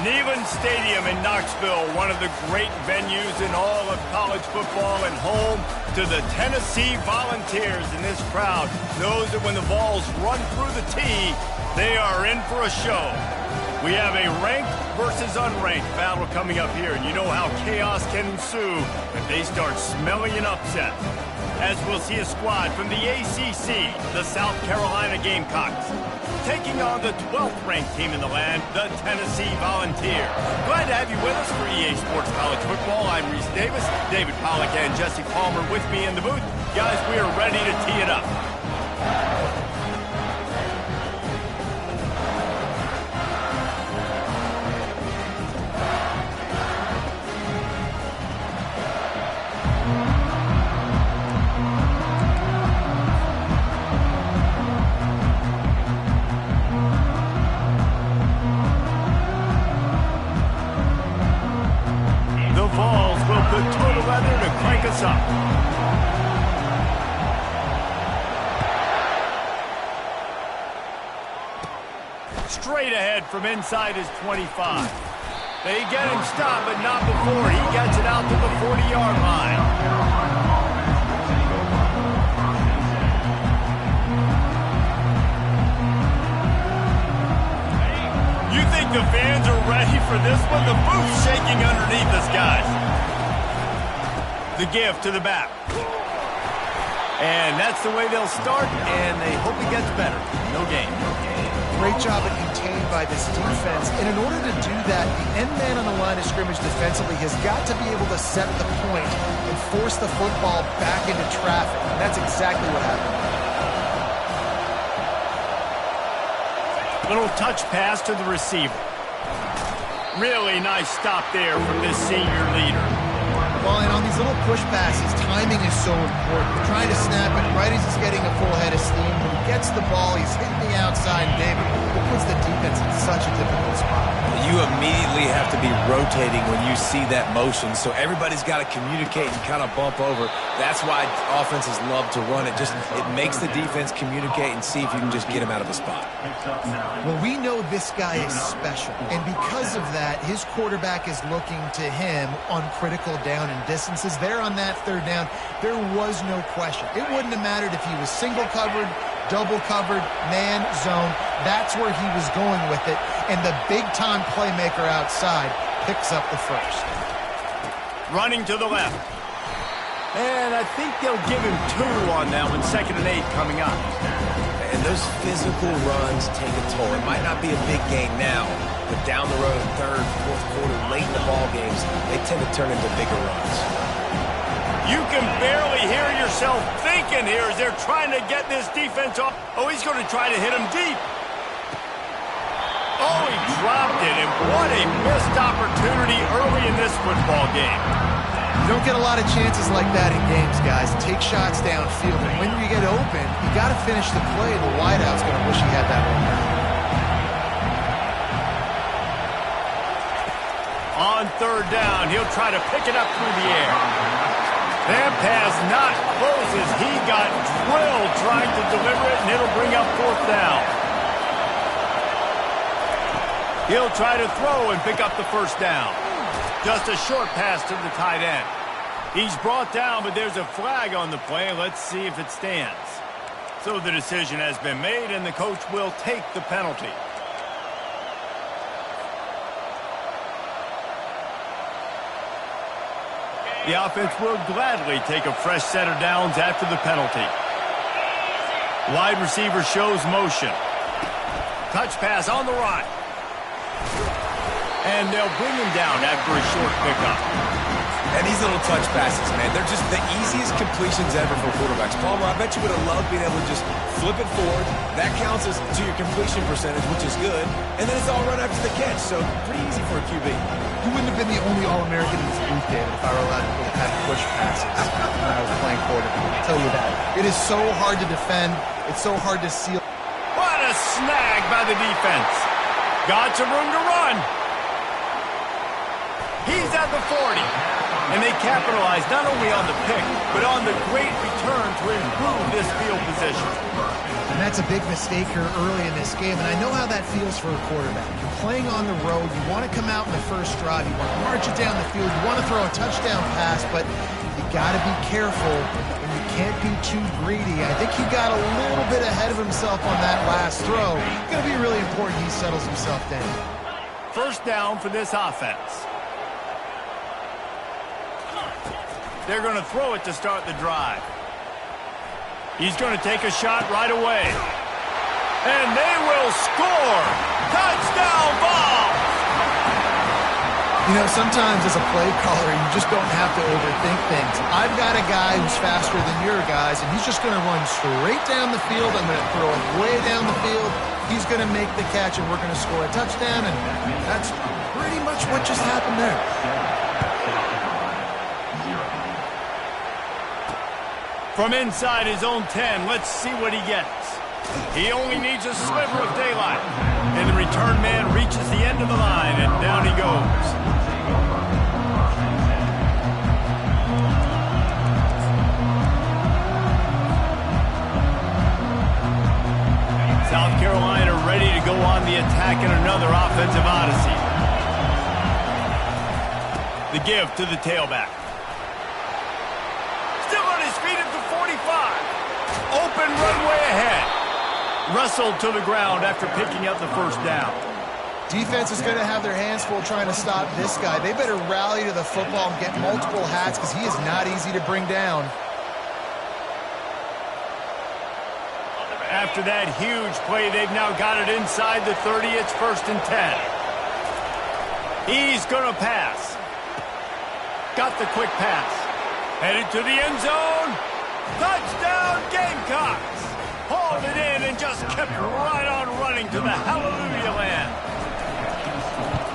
Neyland Stadium in Knoxville, one of the great venues in all of college football and home to the Tennessee Volunteers. And this crowd knows that when the Vols run through the tee, they are in for a show. We have a ranked versus unranked battle coming up here, and you know how chaos can ensue if they start smelling an upset. As we'll see a squad from the ACC, the South Carolina Gamecocks, taking on the 12th ranked team in the land, the Tennessee Volunteers. Glad to have you with us for EA Sports College Football. I'm Reese Davis, David Pollack and Jesse Palmer with me in the booth. Guys, we are ready to tee it up. Up. Straight ahead from inside his 25. They get him stopped, but not before he gets it out to the 40-yard line. You think the fans are ready for this one? The booth's shaking underneath us, guys. The give to the back. And that's the way they'll start, and they hope it gets better. No gain. Great job at contained by this defense. And in order to do that, the end man on the line of scrimmage defensively has got to be able to set the point and force the football back into traffic. And that's exactly what happened. Little touch pass to the receiver. Really nice stop there from this senior leader. Well, and on these little push passes, timing is so important. You're trying to snap it right as he's getting a full head of steam. When he gets the ball, he's hitting the outside, and David, it puts the defense in such a difficult spot. You immediately have to be rotating when you see that motion, so everybody's got to communicate and kind of bump over. That's why offenses love to run it. It makes the defense communicate and see if you can just get him out of a spot. Well, we know this guy is special, and because of that, his quarterback is looking to him on critical down and distances. There on that third down, there was no question. It wouldn't have mattered if he was single covered, double covered, man, zone. That's where he was going with it, and the big-time playmaker outside picks up the first. Running to the left. And I think they'll give him 2 on that one, 2nd and 8 coming up. And those physical runs take a toll. It might not be a big game now, but down the road, 3rd, 4th quarter, late in the ball games, they tend to turn into bigger runs. You can barely hear yourself thinking here as they're trying to get this defense off. Oh, he's going to try to hit him deep. Oh, he dropped it, and what a missed opportunity early in this football game. You don't get a lot of chances like that in games, guys. Take shots downfield, and when you get open, you got to finish the play. The wideout's going to wish he had that one down. On 3rd down, he'll try to pick it up through the air. That pass not close as he got drilled trying to deliver it, and it'll bring up 4th down. He'll try to throw and pick up the 1st down. Just a short pass to the tight end. He's brought down, but there's a flag on the play. Let's see if it stands. So the decision has been made, and the coach will take the penalty. The offense will gladly take a fresh set of downs after the penalty. Wide receiver shows motion. Touch pass on the run. And they'll bring him down after a short pickup. And these little touch passes, man, they're just the easiest completions ever for quarterbacks. Palmer, I bet you would have loved being able to just flip it forward. That counts as to your completion percentage, which is good. And then it's all run after the catch, so pretty easy for a QB. You wouldn't have been the only All-American in this booth, David, if I were allowed to have push passes when I was playing quarterback. I'll tell you that. It is so hard to defend. It's so hard to seal. What a snag by the defense. Got some room to run. He's at the 40. And they capitalized not only on the pick, but on the great return to improve this field position. And that's a big mistake here early in this game, and I know how that feels for a quarterback. You're playing on the road, you want to come out in the first drive, you want to march it down the field, you want to throw a touchdown pass, but you got to be careful, and you can't be too greedy. I think he got a little bit ahead of himself on that last throw. It's going to be really important he settles himself down. First down for this offense. They're going to throw it to start the drive. He's going to take a shot right away. And they will score! Touchdown ball! You know, sometimes as a play caller, you just don't have to overthink things. I've got a guy who's faster than your guys, and he's just going to run straight down the field. I'm going to throw it way down the field. He's going to make the catch, and we're going to score a touchdown, and that's pretty much what just happened there. From inside his own 10, let's see what he gets. He only needs a sliver of daylight. And the return man reaches the end of the line, and down he goes. South Carolina ready to go on the attack in another offensive odyssey. The give to the tailback. Still on his feet at the 45. Open runway ahead. Wrestled to the ground after picking up the first down. Defense is going to have their hands full trying to stop this guy. They better rally to the football and get multiple hats because he is not easy to bring down. After that huge play, they've now got it inside the 30. It's 1st and 10. He's going to pass. Got the quick pass. Headed to the end zone. Touchdown, Gamecocks. Hauled it in and just kept right on running to the hallelujah land.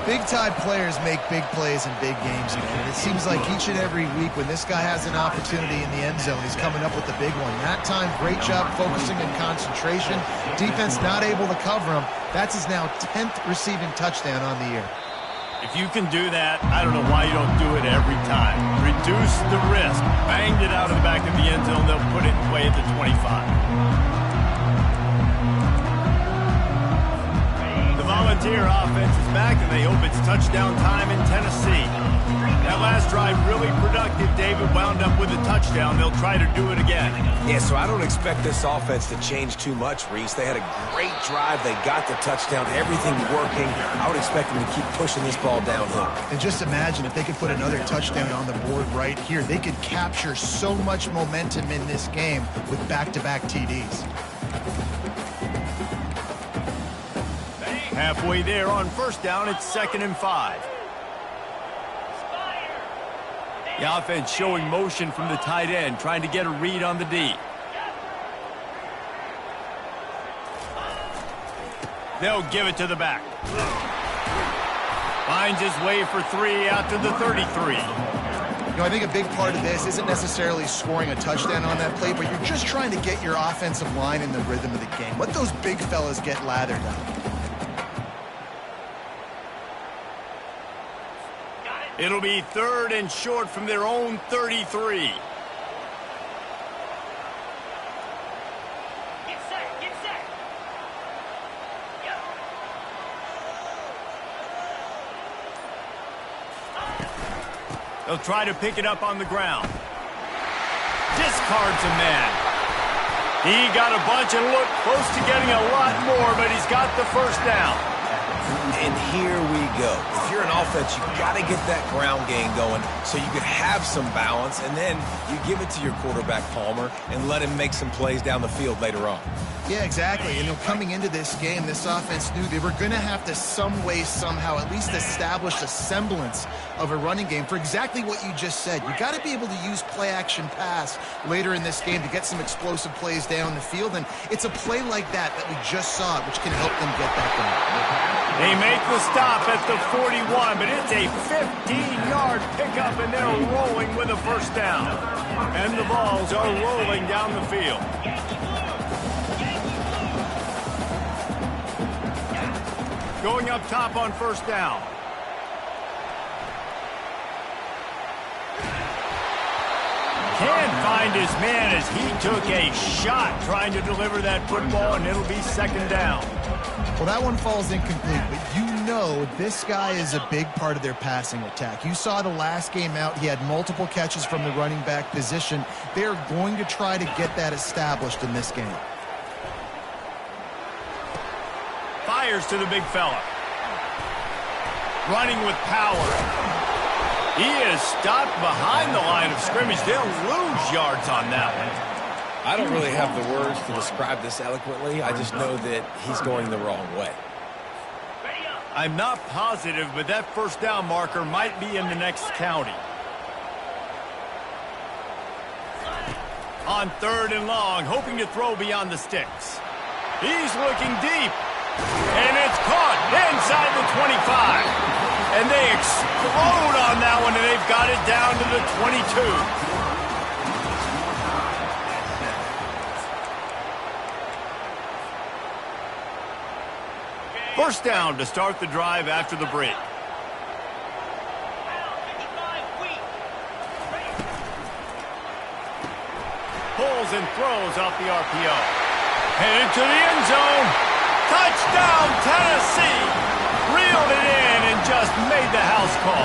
Big-time players make big plays in big games, man. And it seems like each and every week when this guy has an opportunity in the end zone, he's coming up with the big one. That time, great job focusing and concentration. Defense not able to cover him. That's his now 10th receiving touchdown on the year. If you can do that, I don't know why you don't do it every time. Reduce the risk. Banged it out of the back of the end zone. They'll put it in play at the 25. Volunteer offense is back, and they hope it's touchdown time in Tennessee. That last drive really productive. David wound up with a touchdown. They'll try to do it again. Yeah, so I don't expect this offense to change too much, Reese. They had a great drive. They got the touchdown. Everything working. I would expect them to keep pushing this ball downhill. And just imagine if they could put another touchdown on the board right here. They could capture so much momentum in this game with back-to-back TDs. Halfway there on first down, it's 2nd and 5. The offense showing motion from the tight end, trying to get a read on the D. They'll give it to the back. Finds his way for 3 out to the 33. You know, I think a big part of this isn't necessarily scoring a touchdown on that play, but you're just trying to get your offensive line in the rhythm of the game. Let those big fellas get lathered up. It'll be 3rd and short from their own 33. Get set, get set. Yep. They'll try to pick it up on the ground. Discards a man. He got a bunch and looked close to getting a lot more, but he's got the first down. And here we go. If you're an offense, you got to get that ground game going so you can have some balance, and then you give it to your quarterback, Palmer, and let him make some plays down the field later on. Yeah, exactly. And coming into this game, this offense knew they were going to have to some way, somehow, at least establish a semblance of a running game for exactly what you just said. You got to be able to use play-action pass later in this game to get some explosive plays down the field, and it's a play like that we just saw, which can help them get that going. They make the stop at the 41, but it's a 15-yard pickup, and they're rolling with a first down. And the balls are rolling down the field. Going up top on first down. Can't find his man as he took a shot trying to deliver that football, and it'll be second down. Well, that one falls incomplete, but you know this guy is a big part of their passing attack. You saw the last game out, he had multiple catches from the running back position. They're going to try to get that established in this game. Fires to the big fella. Running with power. He is stopped behind the line of scrimmage. They'll lose yards on that one. I don't really have the words to describe this eloquently. I just know that he's going the wrong way. I'm not positive, but that first down marker might be in the next county. On third and long, hoping to throw beyond the sticks. He's looking deep. And it's caught inside the 25. And they explode on that one, and they've got it down to the 22. First down to start the drive after the break. Pulls and throws off the RPO. Headed to the end zone. Touchdown, Tennessee. Reeled it in and just made the house call.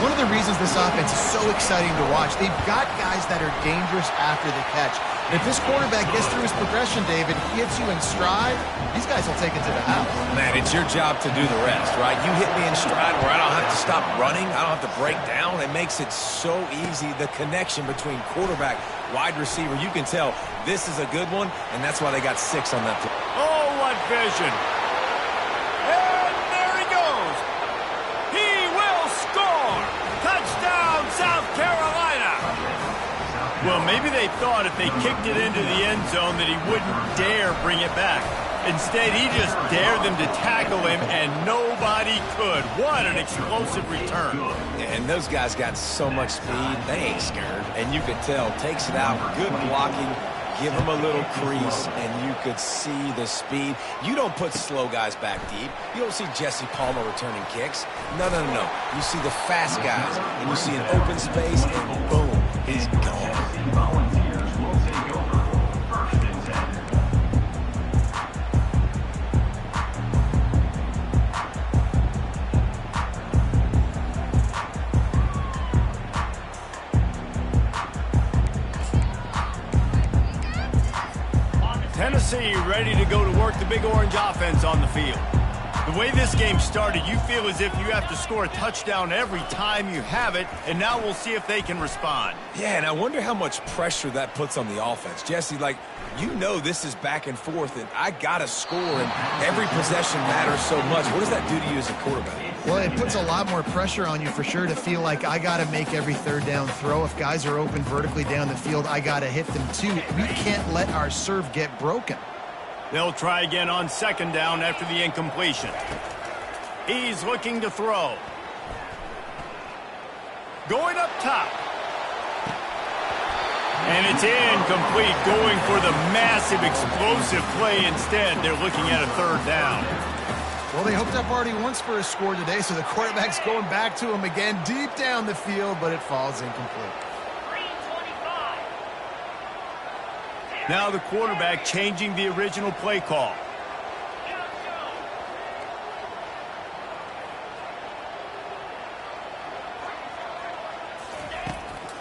One of the reasons this offense is so exciting to watch, they've got guys that are dangerous after the catch. If this quarterback gets through his progression, David, hits you in stride, these guys will take it to the house. Man, it's your job to do the rest, right? You hit me in stride where I don't have to stop running. I don't have to break down. It makes it so easy. The connection between quarterback, wide receiver, you can tell this is a good one, and that's why they got 6 on that play. Oh, what vision. And there he goes. He will score. Touchdown, South Carolina. Well, maybe they thought if they kicked it into the end zone that he wouldn't dare bring it back. Instead, he just dared them to tackle him, and nobody could. What an explosive return. And those guys got so much speed, they ain't scared. And you could tell, takes it out, good blocking, give him a little crease, and you could see the speed. You don't put slow guys back deep. You don't see Jesse Palmer returning kicks. No, no, no, no. You see the fast guys, and you see an open space, and boom, he's gone. Tennessee ready to go to work the Big Orange offense on the field. The way this game started, you feel as if you have to score a touchdown every time you have it, and now we'll see if they can respond. Yeah, and I wonder how much pressure that puts on the offense. Jesse, like, you know this is back and forth, and I got to score, and every possession matters so much. What does that do to you as a quarterback? Well, it puts a lot more pressure on you for sure to feel like I got to make every third down throw. If guys are open vertically down the field, I got to hit them too. We can't let our serve get broken. They'll try again on second down after the incompletion. He's looking to throw. Going up top. And it's incomplete, going for the massive explosive play instead. They're looking at a third down. Well, they hoped up already once for a score today, so the quarterback's going back to him again deep down the field, but it falls incomplete. Now the quarterback changing the original play call.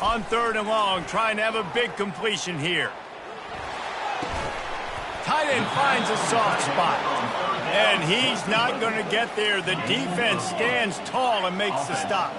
On third and long, trying to have a big completion here. Tight end finds a soft spot. And he's not going to get there. The defense stands tall and makes the stop.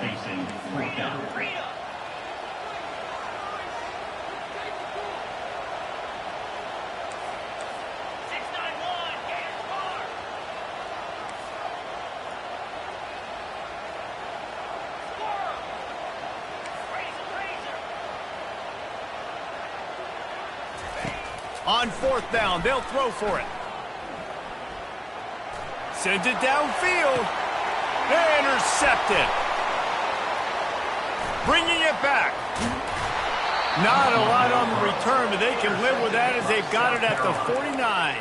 On fourth down, they'll throw for it. Sends it downfield. Intercepted. Bringing it back. Not a lot on the return, but they can live with that as they've got it at the 49.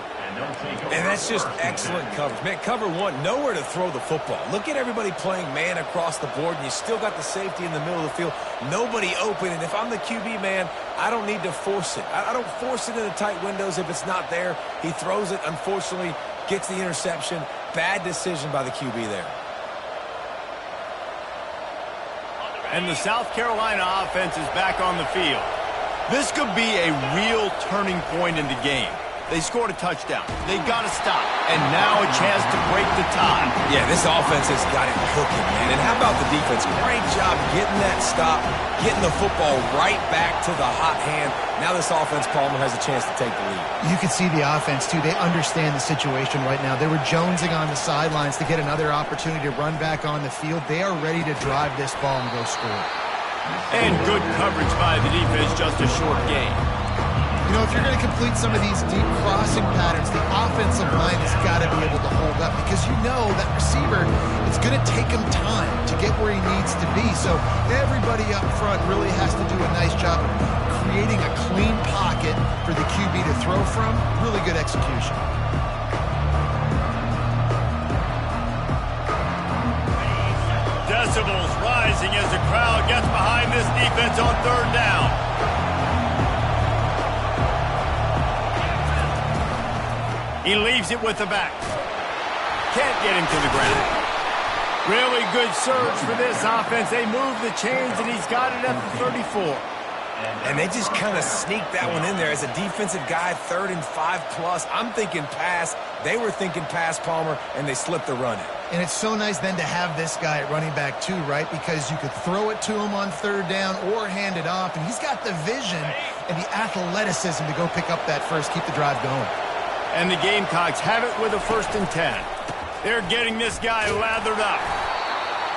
And that's just excellent coverage. Man, cover one, nowhere to throw the football. Look at everybody playing man across the board, and you still got the safety in the middle of the field. Nobody open, and if I'm the QB, man, I don't need to force it. I don't force it in the tight windows if it's not there. He throws it, unfortunately, gets the interception. Bad decision by the QB there. And the South Carolina offense is back on the field. This could be a real turning point in the game. They scored a touchdown. They got to stop. And now a chance to break the tie. Yeah, this offense has got it cooking, man. And how about the defense? Great job getting that stop, getting the football right back to the hot hand. Now this offense, Palmer, has a chance to take the lead. You can see the offense, too. They understand the situation right now. They were jonesing on the sidelines to get another opportunity to run back on the field. They are ready to drive this ball and go score. And good coverage by the defense, just a short gain. You know, if you're going to complete some of these deep crossing patterns, the offensive line has got to be able to hold up because you know that receiver, it's going to take him time to get where he needs to be. So everybody up front really has to do a nice job of creating a clean pocket for the QB to throw from. Really good execution. Decibels rising as the crowd gets behind this defense on third down. He leaves it with the back. Can't get him to the ground. Really good surge for this offense. They move the chains, and he's got it at the 34. And they just kind of sneaked that one in there as a defensive guy, 3rd and 5+. I'm thinking pass. They were thinking pass, Palmer, and they slipped the run in. And it's so nice then to have this guy at running back too, right? Because you could throw it to him on third down or hand it off, and he's got the vision and the athleticism to go pick up that first, keep the drive going. And the Gamecocks have it with a 1st and 10. They're getting this guy lathered up.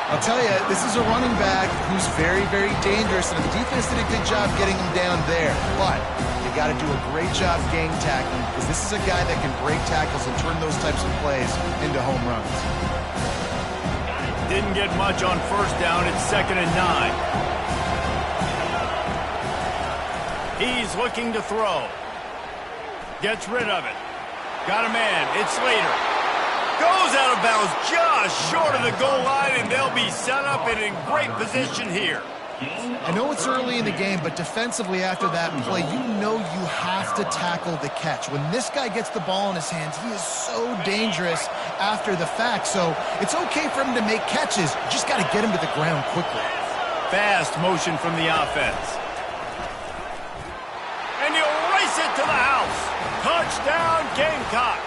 I'll tell you, this is a running back who's very, very dangerous, and the defense did a good job getting him down there. But you got to do a great job gang tackling because this is a guy that can break tackles and turn those types of plays into home runs. Didn't get much on 1st down. It's 2nd and 9. He's looking to throw. Gets rid of it. Got a man. It's Slater. Goes out of bounds just short of the goal line, and they'll be set up and in great position here. I know it's early in the game, but defensively after that play, you know you have to tackle the catch. When this guy gets the ball in his hands, he is so dangerous after the fact. So it's okay for him to make catches. You just got to get him to the ground quickly. Fast motion from the offense. And he'll race it to the house. Touchdown, Gamecocks.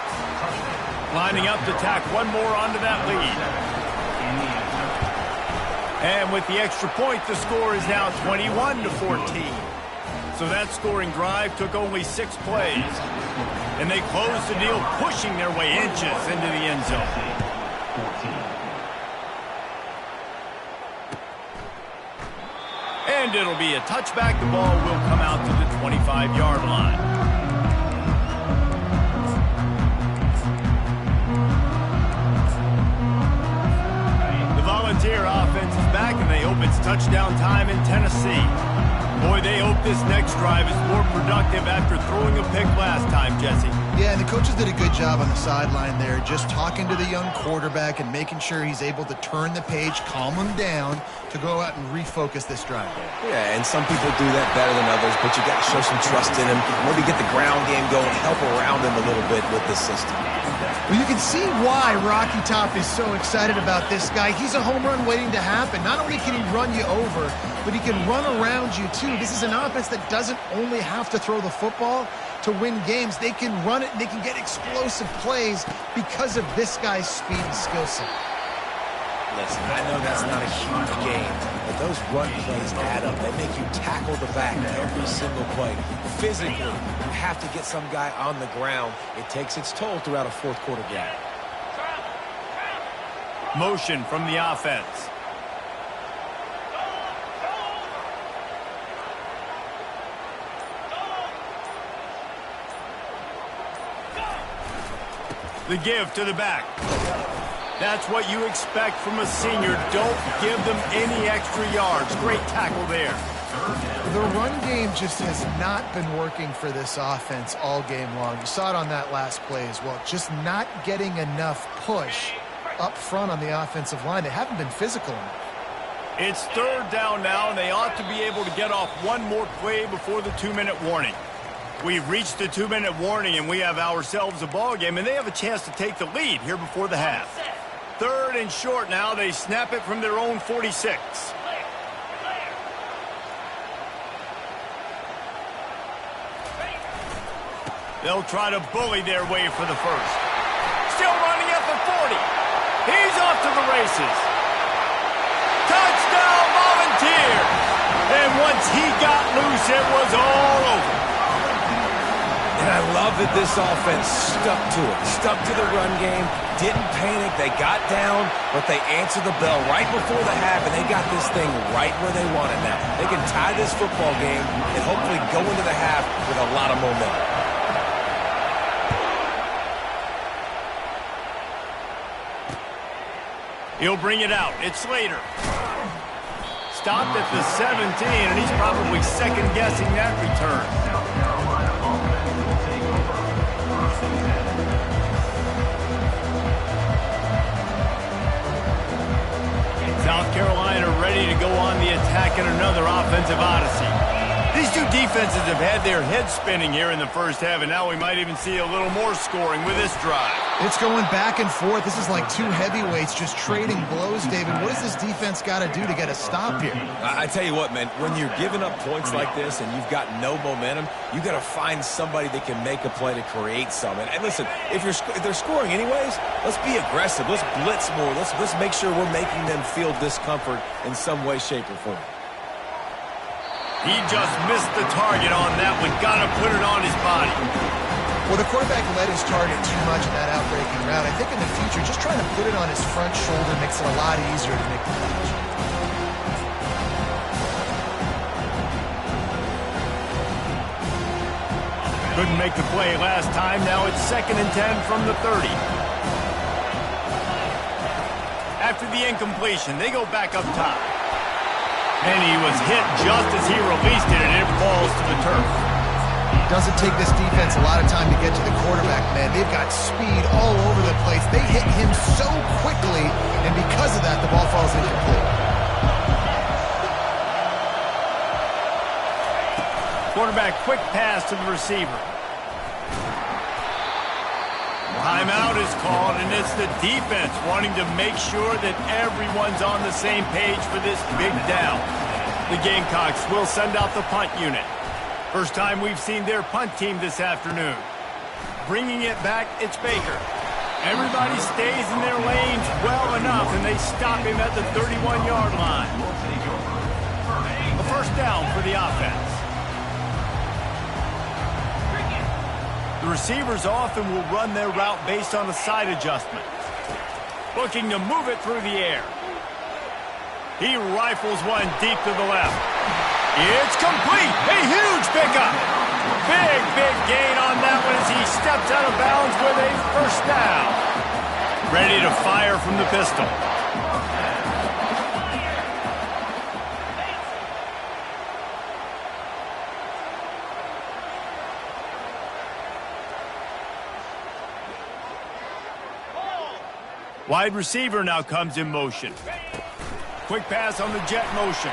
Lining up to tack one more onto that lead. And with the extra point, the score is now 21-14. So that scoring drive took only 6 plays. And they closed the deal, pushing their way inches into the end zone. And it'll be a touchback. The ball will come out to the 25-yard line. Volunteer offense is back, and they hope it's touchdown time in Tennessee. Boy, they hope this next drive is more productive after throwing a pick last time, Jesse. Yeah, and the coaches did a good job on the sideline there, just talking to the young quarterback and making sure he's able to turn the page, calm him down to go out and refocus this drive. Yeah, and some people do that better than others, but you got to show some trust in him. Maybe get the ground game going, help around him a little bit with the system. Well, you can see why Rocky Top is so excited about this guy. He's a home run waiting to happen. Not only can he run you over, but he can run around you, too. This is an offense that doesn't only have to throw the football to win games. They can run it, and they can get explosive plays because of this guy's speed and skill set. Listen, I know that's not a huge game, but those run plays add up. They make you tackle the back every single play. Physically, you have to get some guy on the ground. It takes its toll throughout a fourth quarter game. Motion from the offense. The give to the back. That's what you expect from a senior. Don't give them any extra yards. Great tackle there. The run game just has not been working for this offense all game long. You saw it on that last play as well. Just not getting enough push up front on the offensive line. They haven't been physical enough. It's third down now, and they ought to be able to get off one more play before the 2-minute warning. We've reached the 2-minute warning, and we have ourselves a ball game, and they have a chance to take the lead here before the half. Third and short now. They snap it from their own 46. They'll try to bully their way for the first. Still running at the 40. He's off to the races. Touchdown, Volunteers! And once he got loose, it was all over. And I love that this offense stuck to it. Stuck to the run game. Didn't panic. They got down, but they answered the bell right before the half, and they got this thing right where they want it now. They can tie this football game and hopefully go into the half with a lot of momentum. He'll bring it out. It's Slater. Stopped at the 17, and he's probably second-guessing that return. South Carolina ready to go on the attack in another offensive odyssey. These two defenses have had their heads spinning here in the first half, and now we might even see a little more scoring with this drive. It's going back and forth. This is like two heavyweights just trading blows, David. What does this defense got to do to get a stop here? I tell you what, man, when you're giving up points like this and you've got no momentum, you got to find somebody that can make a play to create some. And listen, if they're scoring anyways, let's be aggressive. Let's blitz more. Let's make sure we're making them feel discomfort in some way, shape, or form. He just missed the target on that one. Got to put it on his body. Well, the quarterback led his target too much in that outbreaking route. I think in the future, just trying to put it on his front shoulder makes it a lot easier to make the catch. Couldn't make the play last time. Now it's 2nd and 10 from the 30. After the incompletion, they go back up top. And he was hit just as he released it, and it falls to the turf. Doesn't take this defense a lot of time to get to the quarterback, man. They've got speed all over the place. They hit him so quickly, and because of that, the ball falls incomplete. Quarterback quick pass to the receiver. Timeout is called, and it's the defense wanting to make sure that everyone's on the same page for this big down. The Gamecocks will send out the punt unit. First time we've seen their punt team this afternoon. Bringing it back, it's Baker. Everybody stays in their lanes well enough, and they stop him at the 31-yard line. A first down for the offense. The receivers often will run their route based on a side adjustment. Looking to move it through the air. He rifles one deep to the left. It's complete. A huge pickup. Big gain on that one as he steps out of bounds with a first down. Ready to fire from the pistol. Wide receiver now comes in motion. Quick pass on the jet motion.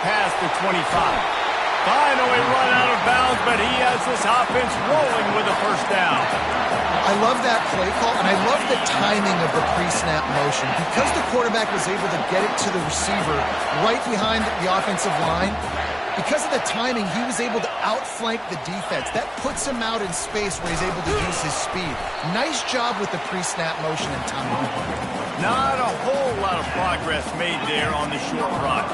Past the 25. Finally run out of bounds, but he has this offense rolling with a first down. I love that play call, and I love the timing of the pre-snap motion. Because the quarterback was able to get it to the receiver right behind the offensive line, because of the timing, he was able to outflank the defense. That puts him out in space where he's able to use his speed. Nice job with the pre-snap motion and timing. Not a whole lot of progress made there on the short run.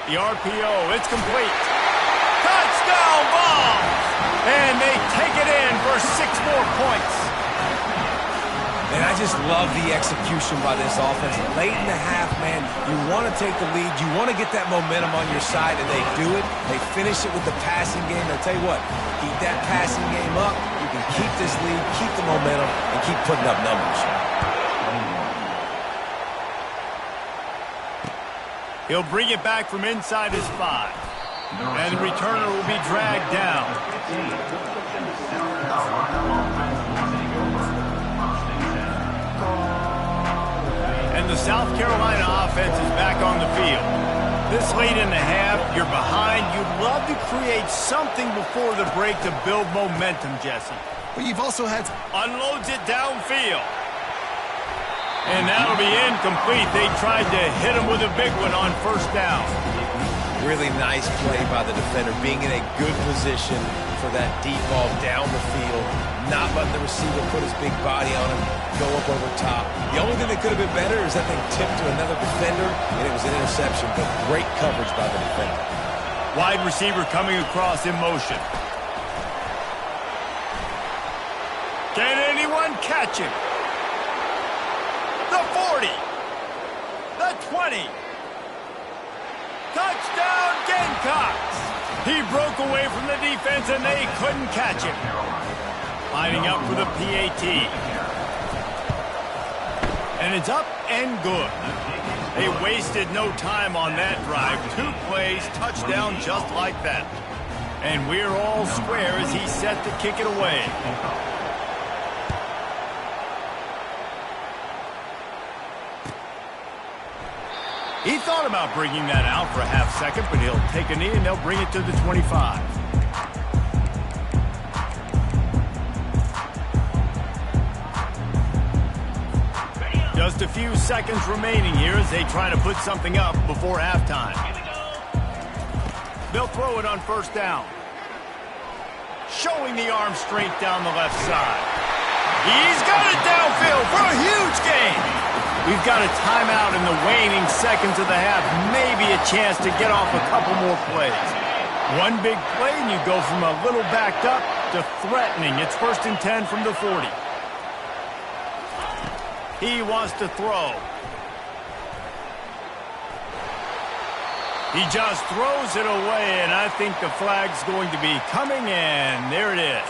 The RPO, it's complete. Touchdown ball! And they take it in for 6 more points. And I just love the execution by this offense. Late in the half, man, you want to take the lead. You want to get that momentum on your side, and they do it. They finish it with the passing game. I'll tell you what, keep that passing game up. you can keep this lead, keep the momentum, and keep putting up numbers. He'll bring it back from inside his 5. And the returner will be dragged down. And the South Carolina offense is back on the field. This late in the half, you're behind. You'd love to create something before the break to build momentum, Jesse. But you've also had... Unloads it downfield. And that'll be incomplete. They tried to hit him with a big one on first down. Really nice play by the defender, being in a good position for that deep ball down the field, not letting the receiver put his big body on him, go up over top. The only thing that could have been better is that thing tipped to another defender, and it was an interception, but great coverage by the defender. Wide receiver coming across in motion. Can anyone catch him? The 40. The 20. Touchdown, Gamecocks! He broke away from the defense, and they couldn't catch him. Lining up for the PAT. And it's up and good. They wasted no time on that drive. 2 plays, touchdown just like that. And we're all square as he's set to kick it away. He thought about bringing that out for a half second, but he'll take a knee and they'll bring it to the 25. Just a few seconds remaining here as they try to put something up before halftime. They'll throw it on first down. Showing the arm strength down the left side. He's got it downfield for a huge gain. We've got a timeout in the waning seconds of the half. Maybe a chance to get off a couple more plays. One big play and you go from a little backed up to threatening. It's 1st and 10 from the 40. He wants to throw. He just throws it away, and I think the flag's going to be coming, and there it is.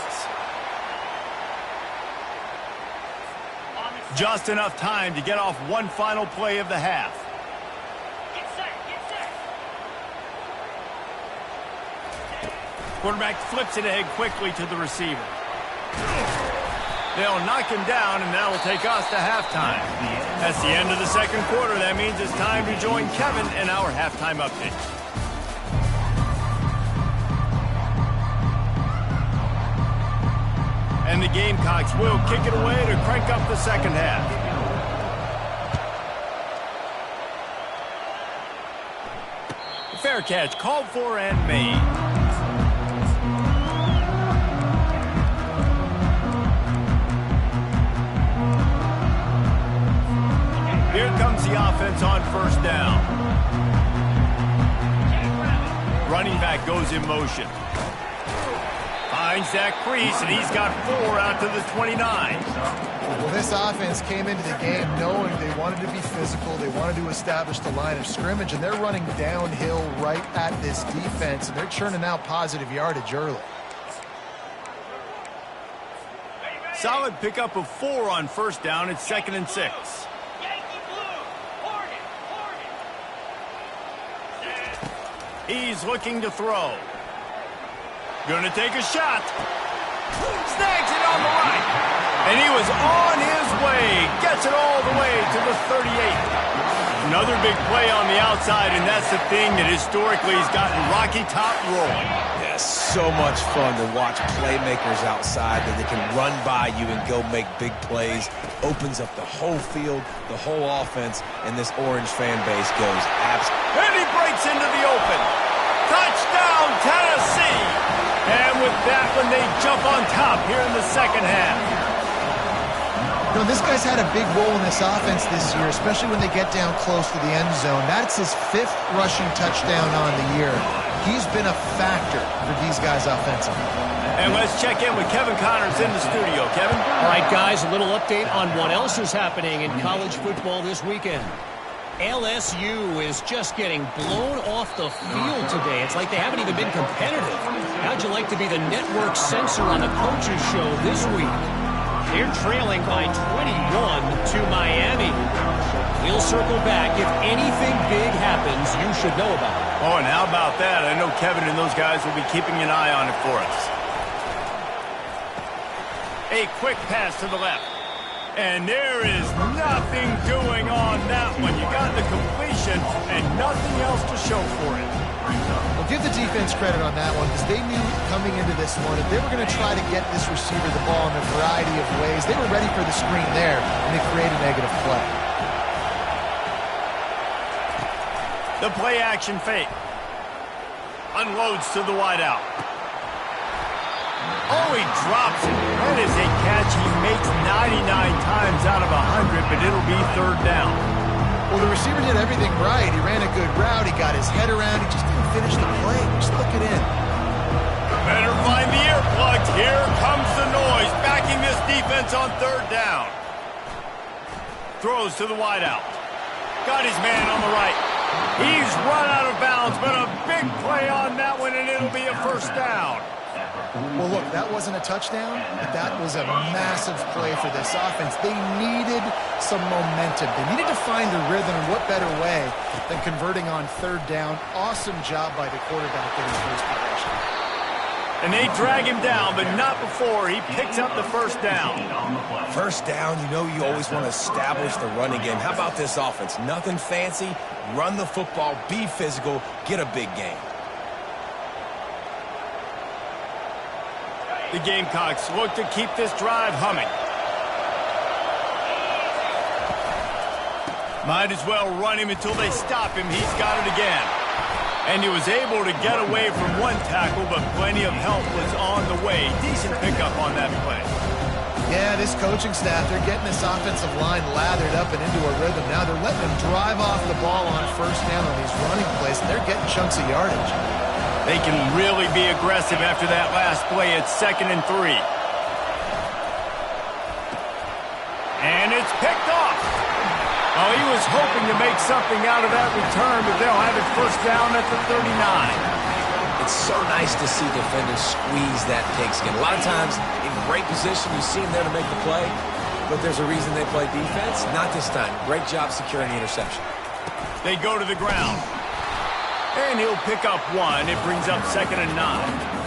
Just enough time to get off one final play of the half. Get set, get set. Quarterback flips it ahead quickly to the receiver. They'll knock him down, and that will take us to halftime. That's the end of the second quarter. That means it's time to join Kevin in our halftime update. And the Gamecocks will kick it away to crank up the second half. Fair catch called for and made. Here comes the offense on first down. Running back goes in motion. Finds that crease, and he's got 4 out to the 29. Well, this offense came into the game knowing they wanted to be physical. They wanted to establish the line of scrimmage, and they're running downhill right at this defense, and they're churning out positive yardage early. Solid pickup of 4 on first down. It's 2nd and 6. Yankee blue. Hornet, Hornet. He's looking to throw. Gonna take a shot. Snags it on the right. And he was on his way. Gets it all the way to the 38. Another big play on the outside, and that's the thing that historically has gotten Rocky Top rolling. Yes, so much fun to watch playmakers outside that they can run by you and go make big plays. Opens up the whole field, the whole offense, and this Orange fan base goes absolutely. And he breaks into the open. Touchdown, Tennessee! And with that one, they jump on top here in the second half. You know, this guy's had a big role in this offense this year, especially when they get down close to the end zone. That's his 5th rushing touchdown on the year. He's been a factor for these guys offensively. And let's check in with Kevin Connors in the studio. Kevin? All right, guys, a little update on what else is happening in college football this weekend. LSU is just getting blown off the field today. It's like they haven't even been competitive. How'd you like to be the network censor on the coaches show this week? They're trailing by 21 to Miami. We'll circle back. If anything big happens, you should know about it. Oh, and how about that? I know Kevin and those guys will be keeping an eye on it for us. A quick pass to the left. And there is nothing doing on that one. You got the completion and nothing else to show for it. Well, give the defense credit on that one because they knew coming into this one if they were going to try to get this receiver the ball in a variety of ways, they were ready for the screen there, and they created a negative play. The play action fake. Unloads to the wideout. Oh, he drops it. That is a catch he makes 99 times out of 100, but it'll be third down. Well, the receiver did everything right. He ran a good route. He got his head around. He just didn't finish the play. Just look it in. Better find the earplugs. Here comes the noise, backing this defense on third down. Throws to the wideout. Got his man on the right. He's run out of bounds, but a big play on that one, and it'll be a first down. Well, look, that wasn't a touchdown, but that was a massive play for this offense. They needed some momentum. They needed to find a rhythm, and what better way than converting on third down. Awesome job by the quarterback in his first possession. And they drag him down, but not before he picks up the first down. First down, you know you always want to establish the running game. How about this offense? Nothing fancy. Run the football, be physical, get a big gain. The Gamecocks look to keep this drive humming. Might as well run him until they stop him. He's got it again. And he was able to get away from one tackle, but plenty of help was on the way. Decent pickup on that play. Yeah, this coaching staff, they're getting this offensive line lathered up and into a rhythm. Now they're letting them drive off the ball on first down on these running plays, and they're getting chunks of yardage. They can really be aggressive after that last play. It's 2nd and 3. And it's picked off. Oh, he was hoping to make something out of that return, but they'll have it first down at the 39. It's so nice to see defenders squeeze that pigskin. A lot of times, in great position, you see them there to make the play, but there's a reason they play defense. Not this time. Great job securing the interception. They go to the ground. And he'll pick up one. It brings up 2nd and 9.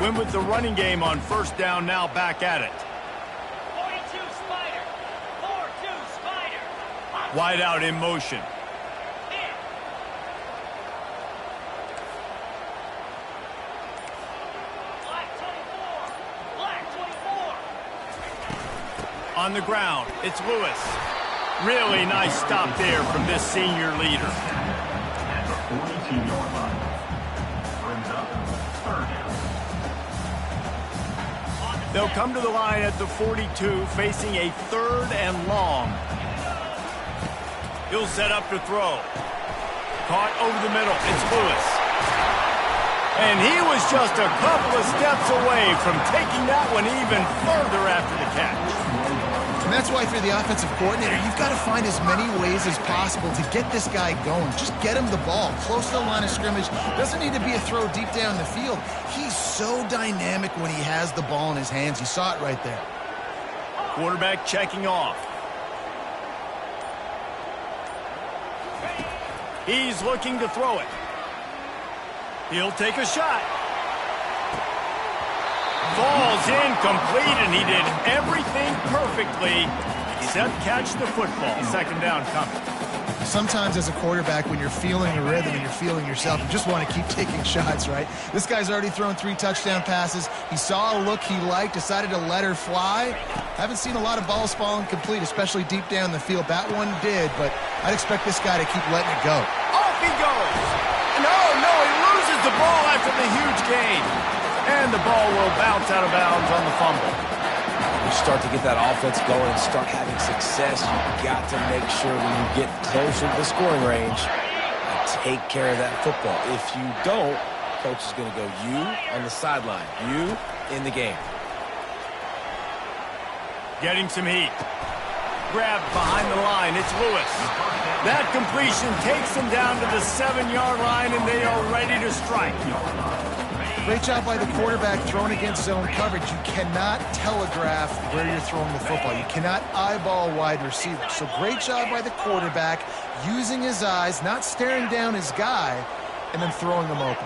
Win with the running game on first down, now back at it. 42 Spider. 4-2 Spider. Wide out in motion. In. Black 24. Black 24. On the ground, it's Lewis. Really nice stop there from this senior leader. They'll come to the line at the 42, facing a 3rd and long. He'll set up to throw. Caught over the middle. It's Lewis. And he was just a couple of steps away from taking that one even further after the catch. And that's why if you're the offensive coordinator, you've got to find as many ways as possible to get this guy going. Just get him the ball. Close to the line of scrimmage. Doesn't need to be a throw deep down the field. He's so dynamic when he has the ball in his hands. You saw it right there. Quarterback checking off. He's looking to throw it. He'll take a shot. Falls incomplete, and he did everything perfectly except catch the football. 2nd down coming. Sometimes as a quarterback, when you're feeling the rhythm and you're feeling yourself, you just want to keep taking shots, right? This guy's already thrown 3 touchdown passes. He saw a look he liked, decided to let her fly. Haven't seen a lot of balls fall incomplete, especially deep down the field. That one did, but I'd expect this guy to keep letting it go. Off he goes. No, he loses the ball after the huge gain. And the ball will bounce out of bounds on the fumble. You start to get that offense going and start having success, you've got to make sure when you get closer to the scoring range, take care of that football. If you don't, coach is going to go you on the sideline, you in the game. Getting some heat. Grabbed behind the line. It's Lewis. That completion takes him down to the 7-yard line, and they are ready to strike. Great job by the quarterback throwing against zone coverage. You cannot telegraph where you're throwing the football. You cannot eyeball wide receivers. So great job by the quarterback using his eyes, not staring down his guy, and then throwing him open.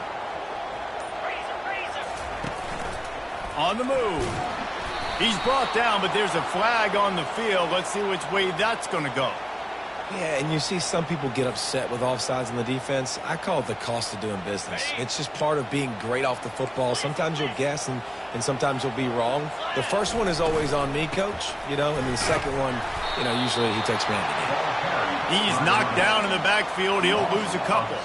On the move. He's brought down, but there's a flag on the field. Let's see which way that's going to go. Yeah, and you see some people get upset with offsides in the defense. I call it the cost of doing business. It's just part of being great off the football. Sometimes you'll guess, and sometimes you'll be wrong. The first one is always on me, Coach, and the second one, usually he takes me out of the game. He's knocked down in the backfield. He'll lose a couple.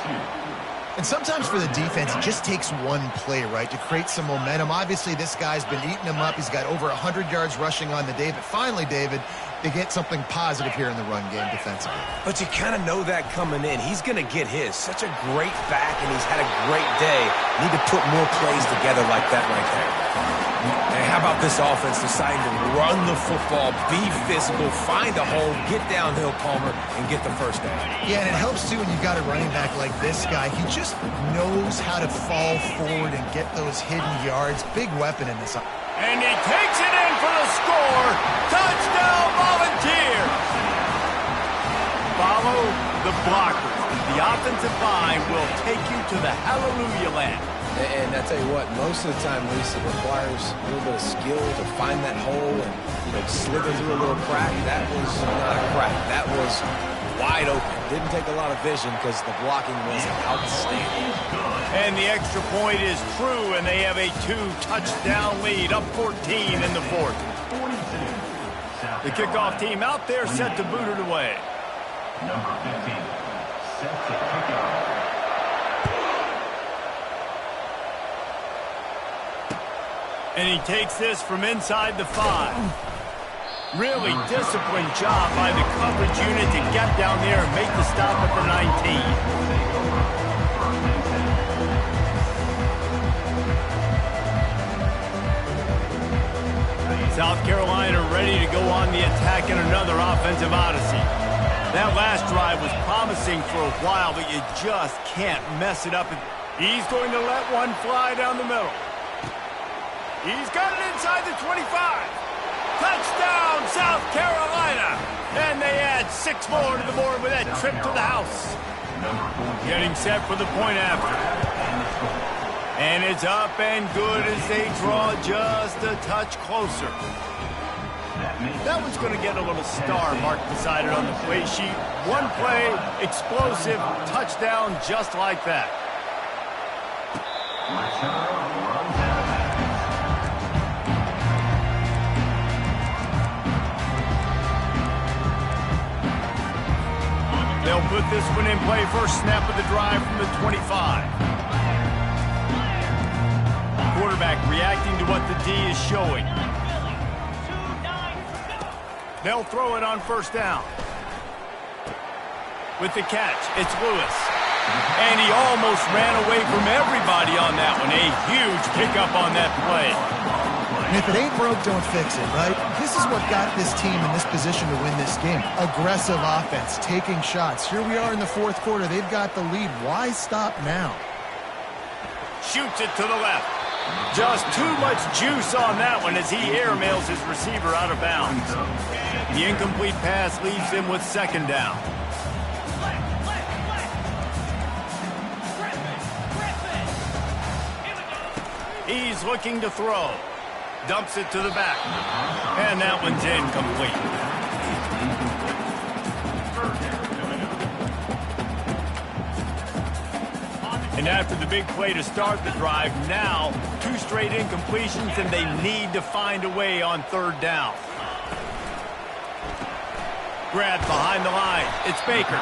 And sometimes for the defense, it just takes one play, right, to create some momentum. Obviously, this guy's been eating him up. He's got over 100 yards rushing on the day. But finally, David, they get something positive here in the run game defensively. But you kind of know that coming in. He's going to get his. Such a great back, and he's had a great day. Need to put more plays together like that right there. And how about this offense deciding to run the football, be physical, find a hole, get downhill, Palmer, and get the first down? Yeah, and it helps, too, when you've got a running back like this guy. He just knows how to fall forward and get those hidden yards. Big weapon in this. And he takes it in for the score. Touchdown, Volunteers. Follow the blockers. The offensive line will take you to the hallelujah land. And I tell you what, most of the time, Lisa, requires a little bit of skill to find that hole and, slither through a little crack. That was not a crack. That was wide open. Didn't take a lot of vision because the blocking was outstanding. And the extra point is true, and they have a 2-touchdown lead, up 14 in the fourth. The kickoff team out there set to boot it away. Number 15, set to kick off. And he takes this from inside the 5. Really disciplined job by the coverage unit to get down there and make the stop at the 19. South Carolina ready to go on the attack in another offensive odyssey. That last drive was promising for a while, but you just can't mess it up. He's going to let one fly down the middle. He's got it inside the 25. Touchdown, South Carolina. And they add 6 more to the board with that trip to the house. Getting set for the point after. And it's up and good as they draw just a touch closer. That one's going to get a little star marked beside it on the play sheet. One play, explosive, touchdown just like that. They'll put this one in play. First snap of the drive from the 25. Quarterback reacting to what the D is showing. They'll throw it on first down. With the catch, it's Lewis. And he almost ran away from everybody on that one. A huge pickup on that play. And if it ain't broke, don't fix it, right? This is what got this team in this position to win this game. Aggressive offense, taking shots. Here we are in the fourth quarter. They've got the lead. Why stop now? Shoots it to the left. Just too much juice on that one as he airmails his receiver out of bounds. The incomplete pass leaves him with second down. He's looking to throw. Dumps it to the back. And that one's incomplete. And after the big play to start the drive, now 2 straight incompletions, and they need to find a way on third down. Grabbed behind the line. It's Baker.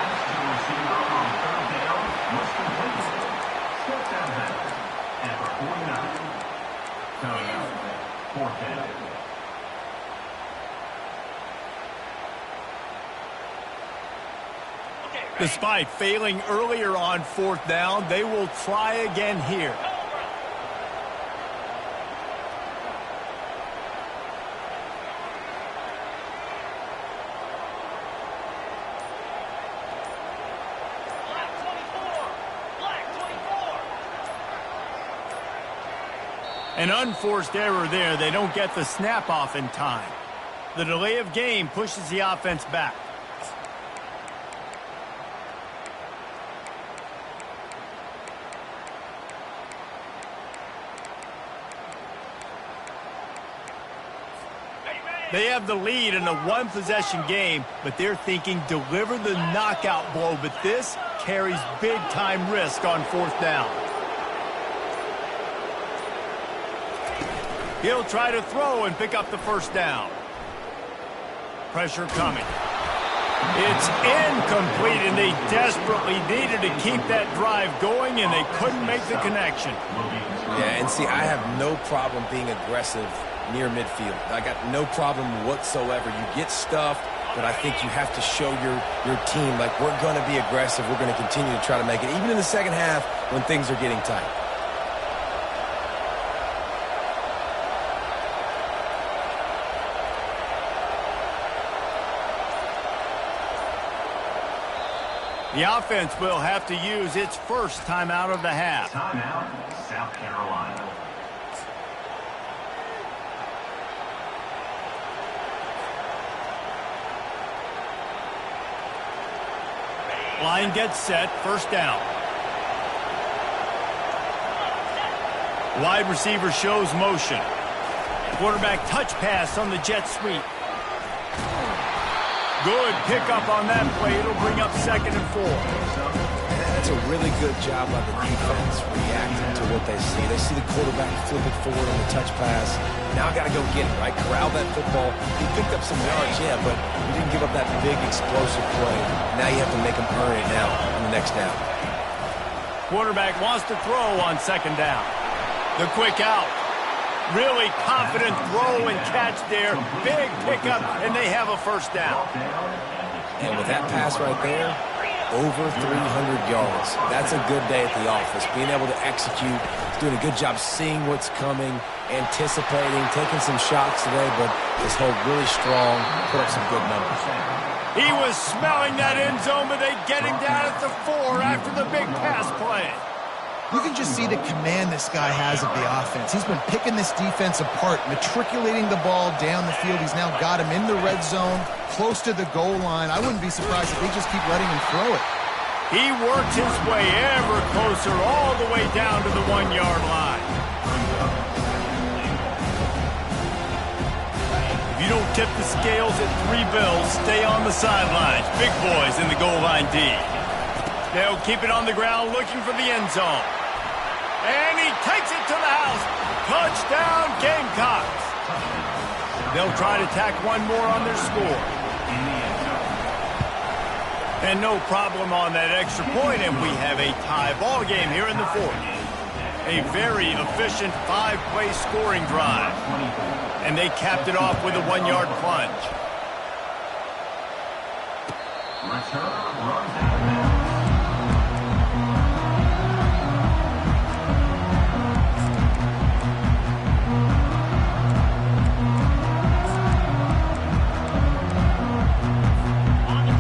Despite failing earlier on 4th down, they will try again here. Black 24. Black 24. An unforced error there. They don't get the snap off in time. The delay of game pushes the offense back. They have the lead in a one-possession game, but they're thinking deliver the knockout blow, but this carries big-time risk on 4th down. He'll try to throw and pick up the 1st down. Pressure coming. It's incomplete, and they desperately needed to keep that drive going, and they couldn't make the connection. Yeah, and see, I have no problem being aggressive near midfield. I got no problem whatsoever. You get stuffed, but I think you have to show your team, like, we're going to be aggressive. We're going to continue to try to make it, even in the second half when things are getting tight. The offense will have to use its first timeout of the half. Timeout, South Carolina. Line gets set, 1st down. Wide receiver shows motion. Quarterback touch pass on the jet sweep. Good pickup on that play. It'll bring up 2nd and 4. That's a really good job by the defense reacting to what they see. They see the quarterback flip it forward on the touch pass. Now I got to go get it, right? Corral that football. He picked up some yards, yeah, but he didn't give up that big explosive play. Now you have to make him earn it now on the next down. Quarterback wants to throw on 2nd down. The quick out. Really confident throw and catch there. Big pickup, and they have a 1st down. And with that pass right there, over 300 yards. That's a good day at the office. Being able to execute, doing a good job seeing what's coming, anticipating, taking some shots today, but just hold really strong, put up some good numbers. He was smelling that end zone, but they get him down at the 4 after the big pass play. You can just see the command this guy has of the offense. He's been picking this defense apart, matriculating the ball down the field. He's now got him in the red zone, close to the goal line. I wouldn't be surprised if they just keep letting him throw it. He worked his way ever closer all the way down to the 1-yard line. If you don't tip the scales at 3 bills, stay on the sidelines. Big boys in the goal line D. They'll keep it on the ground looking for the end zone. And he takes it to the house. Touchdown, Gamecocks. They'll try to tack one more on their score. And no problem on that extra point, and we have a tie ball game here in the 4th. A very efficient 5-play scoring drive. And they capped it off with a 1-yard plunge. Return runs out.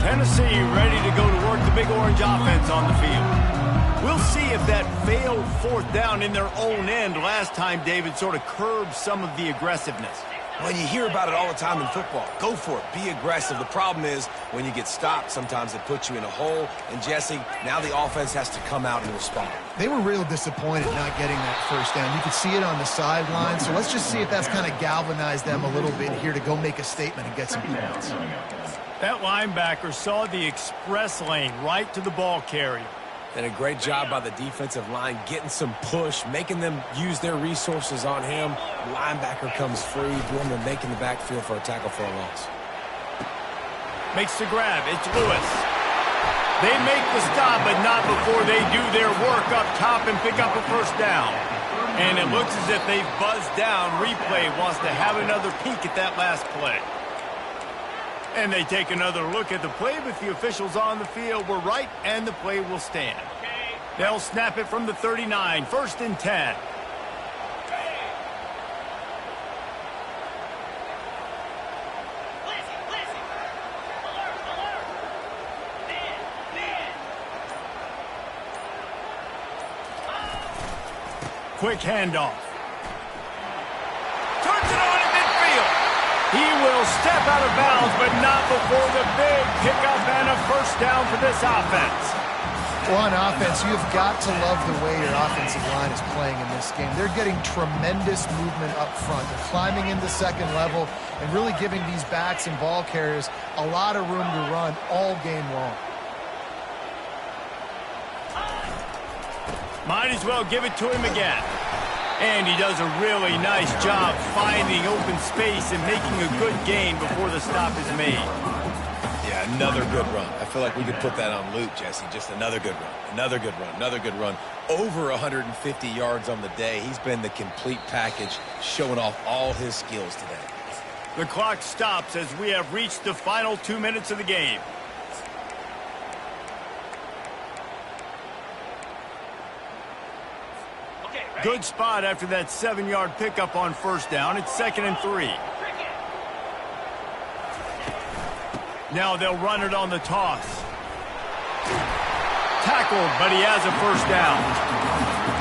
Tennessee ready to go to work the Big Orange offense on the field. We'll see if that failed 4th down in their own end last time, David, sort of curbed some of the aggressiveness. Well, you hear about it all the time in football. Go for it. Be aggressive. The problem is when you get stopped, sometimes it puts you in a hole. And, Jesse, now the offense has to come out and respond. They were real disappointed not getting that 1st down. You could see it on the sideline. So let's just see if that's kind of galvanized them a little bit here to go make a statement and get some points. That linebacker saw the express lane right to the ball carrier. And a great job by the defensive line getting some push, making them use their resources on him. Linebacker comes free, doing the making the backfield for a tackle for a loss. Makes the grab. It's Lewis. They make the stop, but not before they do their work up top and pick up a 1st down. And it looks as if they've buzzed down. Replay wants to have another peek at that last play. And they take another look at the play with the officials on the field. We're right, and the play will stand. They'll snap it from the 39, 1st and 10. Quick handoff. Turns it on in midfield. He will step out of bounds, but not before the big pickup and a first down for this offense. Well, on offense, you've got to love the way your offensive line is playing in this game. They're getting tremendous movement up front. They're climbing into second level and really giving these backs and ball carriers a lot of room to run all game long. Might as well give it to him again. And he does a really nice job finding open space and making a good gain before the stop is made. Yeah, another good run. I feel like we could put that on loop, Jesse. Just another good run, another good run, another good run. Over 150 yards on the day. He's been the complete package, showing off all his skills today. The clock stops as we have reached the final 2 minutes of the game. Good spot after that 7-yard pickup on first down. It's 2nd and 3. Now they'll run it on the toss. Tackled, but he has a first down.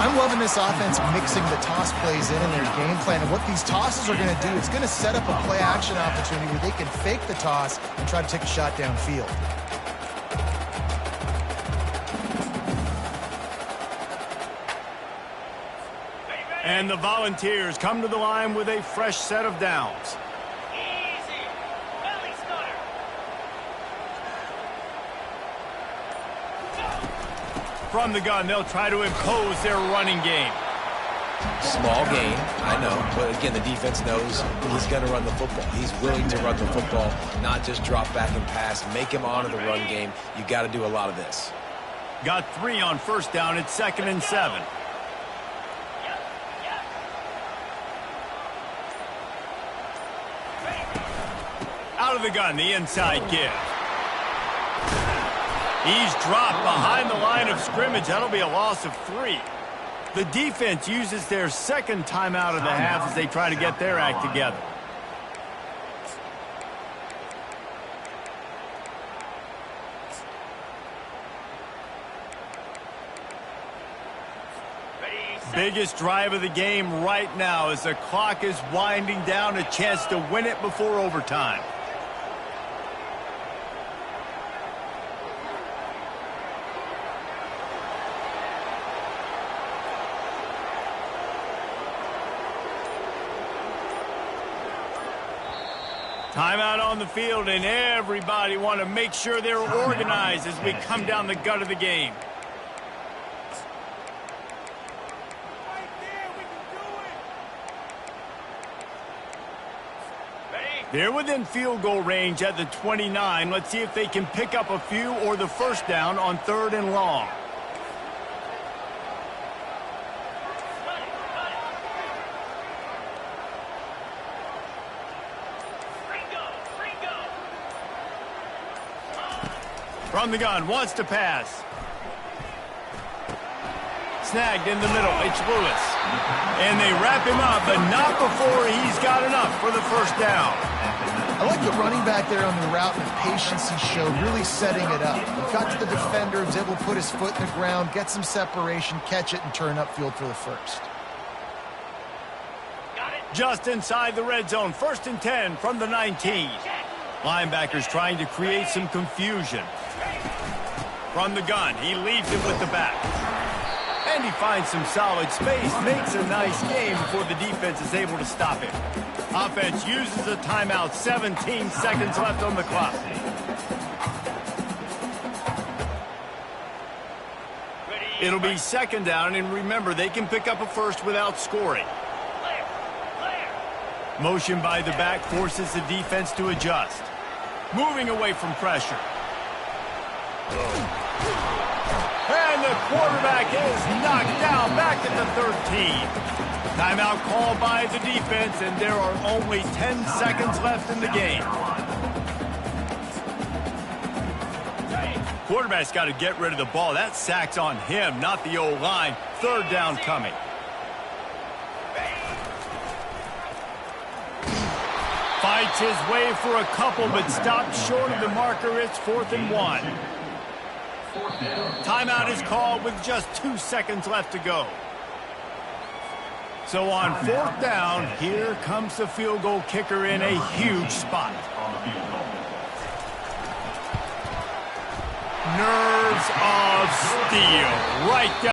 I'm loving this offense mixing the toss plays in their game plan. And what these tosses are going to do, it's going to set up a play-action opportunity where they can fake the toss and try to take a shot downfield. And the Volunteers come to the line with a fresh set of downs. Easy. Belly stutter. From the gun, they'll try to impose their running game. Small gain, I know, but again, the defense knows he's going to run the football. He's willing to run the football, not just drop back and pass, make him honor the run game. You got to do a lot of this. Got 3 on first down. It's 2nd and 7. Out of the gun, the inside give. He's dropped behind the line of scrimmage. That'll be a loss of 3. The defense uses their second timeout of the half as they try to get their act together. Biggest drive of the game right now as the clock is winding down, a chance to win it before overtime. Timeout on the field, and everybody want to make sure they're organized as we come down the gut of the game. They're within field goal range at the 29. Let's see if they can pick up a few or the first down on 3rd and long. From the gun, wants to pass. Snagged in the middle, it's Lewis. And they wrap him up, but not before he's got enough for the first down. I like the running back there on the route and the patience he showed, really setting it up. He got to the defender, was able to put his foot in the ground, get some separation, catch it, and turn upfield for the first. Just inside the red zone, 1st and 10 from the 19. Linebackers trying to create some confusion. From the gun, he leaves it with the back. And he finds some solid space, makes a nice game before the defense is able to stop him. Offense uses a timeout, 17 seconds left on the clock. It'll be 2nd down, and remember, they can pick up a first without scoring. Motion by the back forces the defense to adjust. Moving away from pressure. And the quarterback is knocked down back at the 13. Timeout called by the defense, and there are only 10 seconds left in the game. quarterback's got to get rid of the ball. That sack's on him, not the O-line. Third down coming. Fights his way for a couple, but stopped short of the marker. It's 4th and 1. Timeout is called with just 2 seconds left to go. So on 4th down, here comes the field goal kicker in a huge spot. Nerves of steel right down.